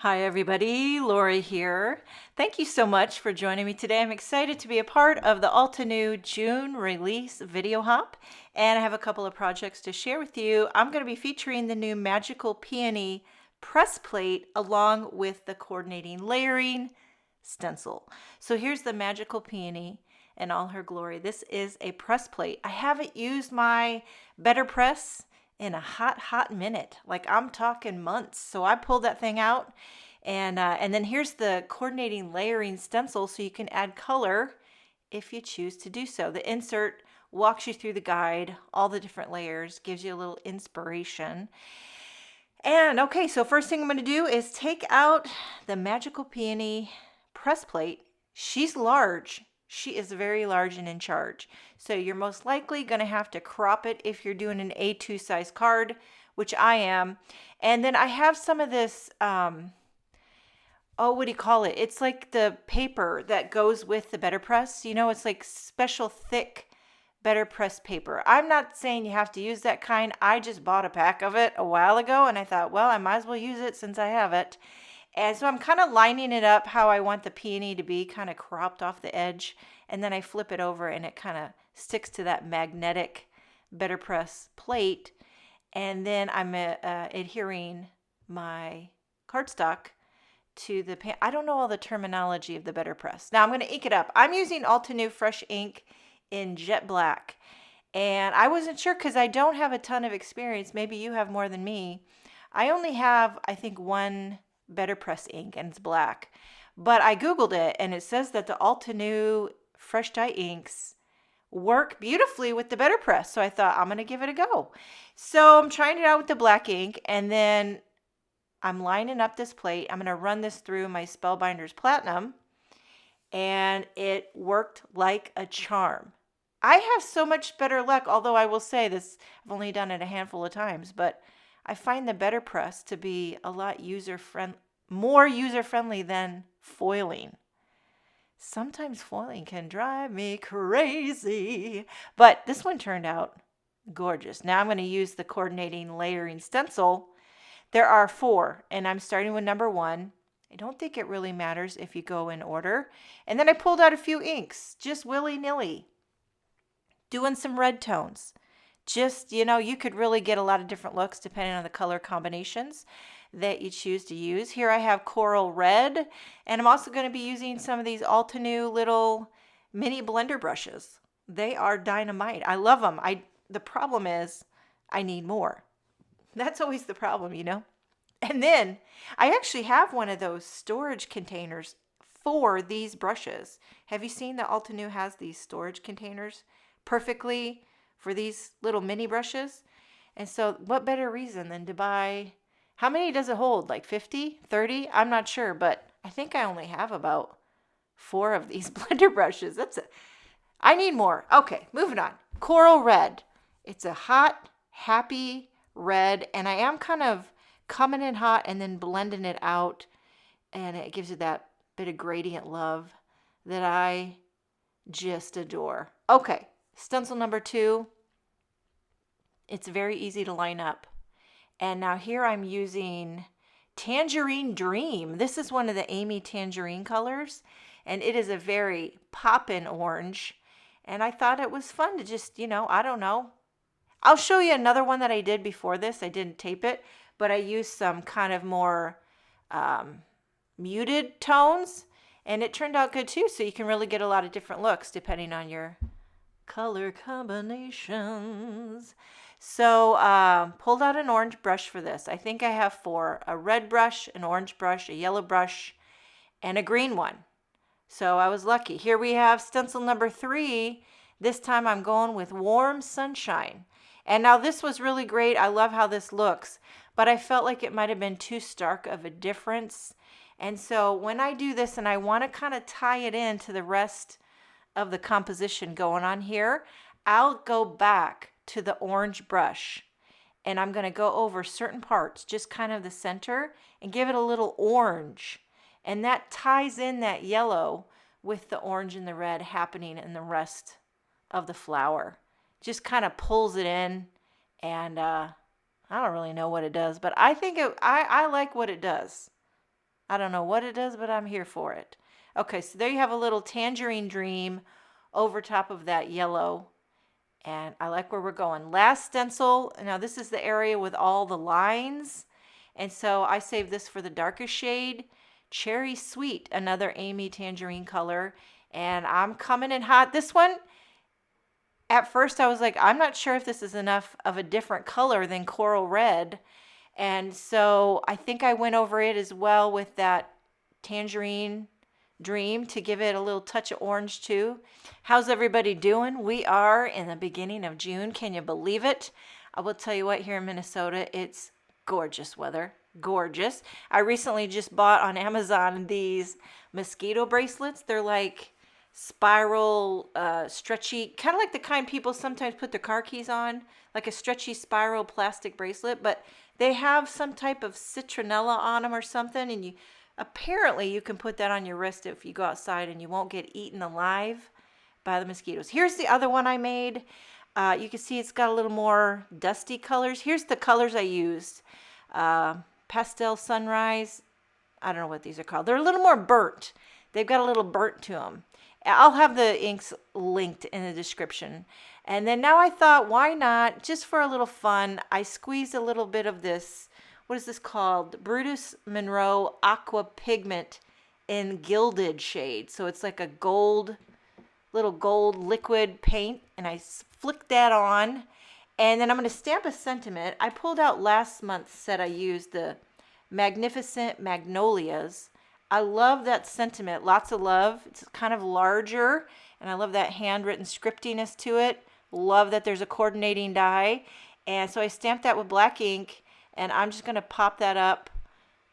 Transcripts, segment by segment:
Hi everybody, Lori here. Thank you so much for joining me today. I'm excited to be a part of the Altenew June release video hop, and I have a couple of projects to share with you. I'm going to be featuring the new Magical Peony press plate along with the coordinating layering stencil. So here's the Magical Peony in all her glory. This is a press plate. I haven't used my Better Press in a hot minute. Like I'm talking months. So I pulled that thing out, and then here's the coordinating layering stencil, so you can add color if you choose to do so. The insert walks you through the guide, all the different layers, gives you a little inspiration. And okay, so first thing I'm going to do is take out the Magical Peony press plate. She's large. She is very large and in charge. So you're most likely going to have to crop it if you're doing an A2 size card, which I am. And then I have some of this, what do you call it? It's like the paper that goes with the Better Press. You know, it's like special thick Better Press paper. I'm not saying you have to use that kind. I just bought a pack of it a while ago, and I thought, well, I might as well use it since I have it. And so I'm kind of lining it up how I want the peony to be, kind of cropped off the edge. And then I flip it over and it kind of sticks to that magnetic Better Press plate. And then I'm adhering my cardstock to the I don't know all the terminology of the Better Press. Now I'm going to ink it up. I'm using Altenew Fresh ink in jet black. And I wasn't sure because I don't have a ton of experience. Maybe you have more than me. I only have, I think, one Better Press ink, and it's black. But I Googled it, and it says that the Altenew Fresh Dye inks work beautifully with the Better Press. So I thought, I'm going to give it a go. So I'm trying it out with the black ink, and then I'm lining up this plate. I'm going to run this through my Spellbinders Platinum, and it worked like a charm. I have so much better luck, although I will say this, I've only done it a handful of times, but I find the Better Press to be a lot more user-friendly than foiling. Sometimes foiling can drive me crazy, but this one turned out gorgeous. Now I'm going to use the coordinating layering stencil. There are 4, and I'm starting with number 1. I don't think it really matters if you go in order. And then I pulled out a few inks, just willy-nilly, doing some red tones. Just, you could really get a lot of different looks depending on the color combinations that you choose to use. Here I have coral red, and I'm also going to be using some of these Altenew little mini blender brushes. They are dynamite. I love them. The problem is I need more. That's always the problem, And then I actually have one of those storage containers for these brushes. Have you seen that Altenew has these storage containers perfectly for these little mini brushes? And so what better reason than to buy, how many does it hold? Like 50, 30? I'm not sure, but I think I only have about 4 of these blender brushes. I need more. Okay, moving on. Coral red. It's a hot, happy red, and I am kind of coming in hot and then blending it out, and it gives you that bit of gradient love that I just adore. Okay, stencil number 2. It's very easy to line up. And now here I'm using Tangerine Dream. This is one of the Amy Tangerine colors, and it is a very poppin' orange. And I thought it was fun to just, I don't know. I'll show you another one that I did before this. I didn't tape it, but I used some kind of more muted tones, and it turned out good too. So you can really get a lot of different looks depending on your color combinations. So pulled out an orange brush for this. I think I have 4, a red brush, an orange brush, a yellow brush, and a green one. So I was lucky. Here we have stencil number 3. This time I'm going with Warm Sunshine. And now this was really great. I love how this looks, but I felt like it might have been too stark of a difference. And so when I do this and I want to kind of tie it into the rest of the composition going on here, I'll go back to the orange brush, and I'm going to go over certain parts, just kind of the center, and give it a little orange. And that ties in that yellow with the orange and the red happening in the rest of the flower. Just kind of pulls it in, and I don't really know what it does, but I think I like what it does. I don't know what it does, but I'm here for it. Okay, so there you have a little Tangerine Dream over top of that yellow. And I like where we're going. Last stencil, now this is the area with all the lines. And so I saved this for the darkest shade. Cherry Sweet, another Amy Tangerine color. And I'm coming in hot. This one, at first I was like, I'm not sure if this is enough of a different color than Coral Red. And so I think I went over it as well with that Tangerine Dream to give it a little touch of orange too. How's everybody doing? We are in the beginning of June. Can you believe it? I will tell you what, here in Minnesota, it's gorgeous weather. Gorgeous. I recently just bought on Amazon these mosquito bracelets. They're like spiral, stretchy, kind of like the kind people sometimes put their car keys on, like a stretchy spiral plastic bracelet, but they have some type of citronella on them or something, and apparently you can put that on your wrist if you go outside and you won't get eaten alive by the mosquitoes. Here's the other one I made. You can see it's got a little more dusty colors. Here's the colors I used. Pastel Sunrise. I don't know what these are called. They're a little more burnt. They've got a little burnt to them. I'll have the inks linked in the description. And then now I thought, why not, just for a little fun, I squeezed a little bit of this, what is this called? Brutus Monroe Aqua Pigment in Gilded shade. So it's like a gold, little gold liquid paint. And I flicked that on. And then I'm going to stamp a sentiment. I pulled out last month's set. I used the Magnificent Magnolias. I love that sentiment. Lots of love. It's kind of larger. And I love that handwritten scriptiness to it. Love that there's a coordinating die. And so I stamped that with black ink. And I'm just going to pop that up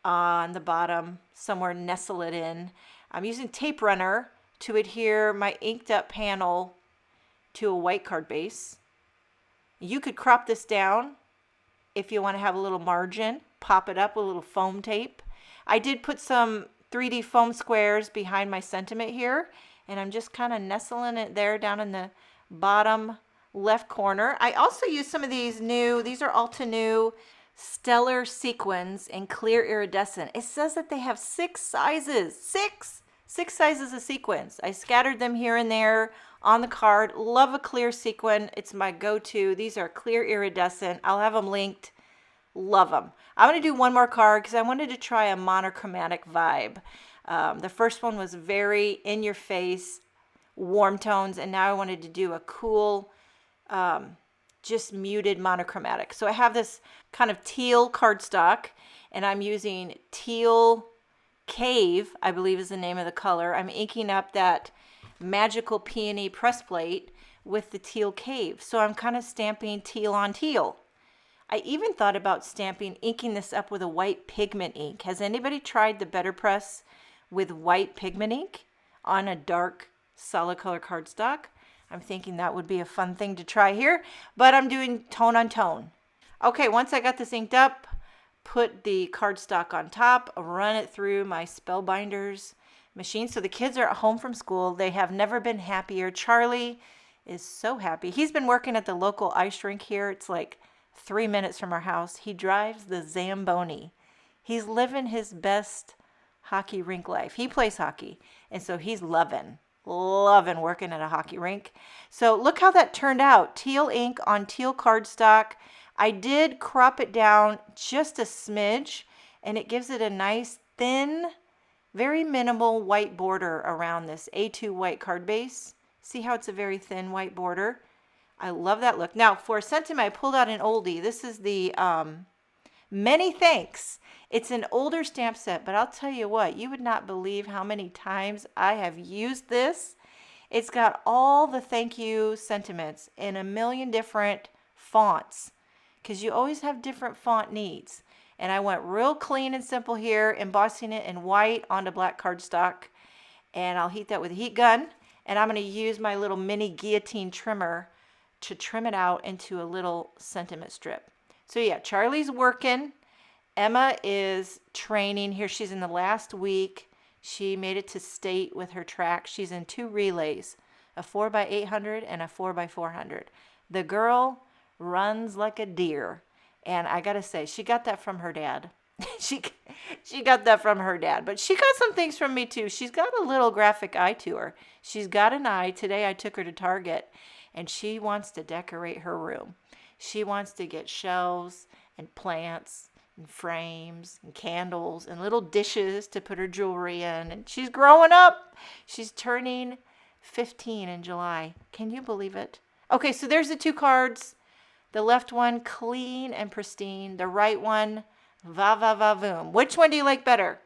on the bottom, somewhere nestle it in. I'm using tape runner to adhere my inked up panel to a white card base. You could crop this down if you want to have a little margin. Pop it up with a little foam tape. I did put some 3D foam squares behind my sentiment here. And I'm just kind of nestling it there down in the bottom left corner. I also used some of these are Altenew Stellar Sequins in clear iridescent. It says that they have 6 sizes. Six sizes of sequins. I scattered them here and there on the card. Love a clear sequin. It's my go-to. These are clear iridescent. I'll have them linked. Love them. I'm going to do one more card because I wanted to try a monochromatic vibe. The first one was very in-your-face, warm tones, and now I wanted to do a cool, just muted monochromatic. So I have this kind of teal cardstock, and I'm using Teal Cave, I believe is the name of the color. I'm inking up that magical Peony press plate with the Teal Cave. So I'm kind of stamping teal on teal. I even thought about inking this up with a white pigment ink. Has anybody tried the Better Press with white pigment ink on a dark solid color cardstock? I'm thinking that would be a fun thing to try here, but I'm doing tone on tone. Okay, once I got this inked up, put the cardstock on top, run it through my Spellbinders machine. So the kids are at home from school. They have never been happier. Charlie is so happy. He's been working at the local ice rink here. It's like 3 minutes from our house. He drives the Zamboni. He's living his best hockey rink life. He plays hockey, and so he's loving working at a hockey rink. So look how that turned out. Teal ink on teal cardstock. I did crop it down just a smidge, and it gives it a nice thin, very minimal white border around this A2 white card base. See how it's a very thin white border? I love that look. Now for a sentiment, I pulled out an oldie. This is the Many Thanks. It's an older stamp set, but I'll tell you what, you would not believe how many times I have used this. It's got all the thank you sentiments in a million different fonts, because you always have different font needs. And I went real clean and simple here, embossing it in white onto black cardstock. And I'll heat that with a heat gun. And I'm going to use my little mini guillotine trimmer to trim it out into a little sentiment strip. So yeah, Charlie's working. Emma is training here. She's in the last week. She made it to state with her track. She's in 2 relays, a 4x800 and a 4x400. The girl runs like a deer. And I got to say, she got that from her dad. she she got that from her dad, but she got some things from me too. She's got a little graphic eye to her. She's got an eye. Today I took her to Target, and she wants to decorate her room. She wants to get shelves and plants and frames and candles and little dishes to put her jewelry in. And she's growing up. She's turning 15 in July. Can you believe it? Okay, so there's the two cards. The left one, clean and pristine. The right one, va va va voom. Which one do you like better?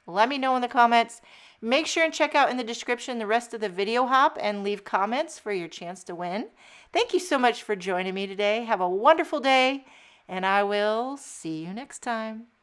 Let me know in the comments. Make sure and check out in the description the rest of the video hop and leave comments for your chance to win. Thank you so much for joining me today. Have a wonderful day, and I will see you next time.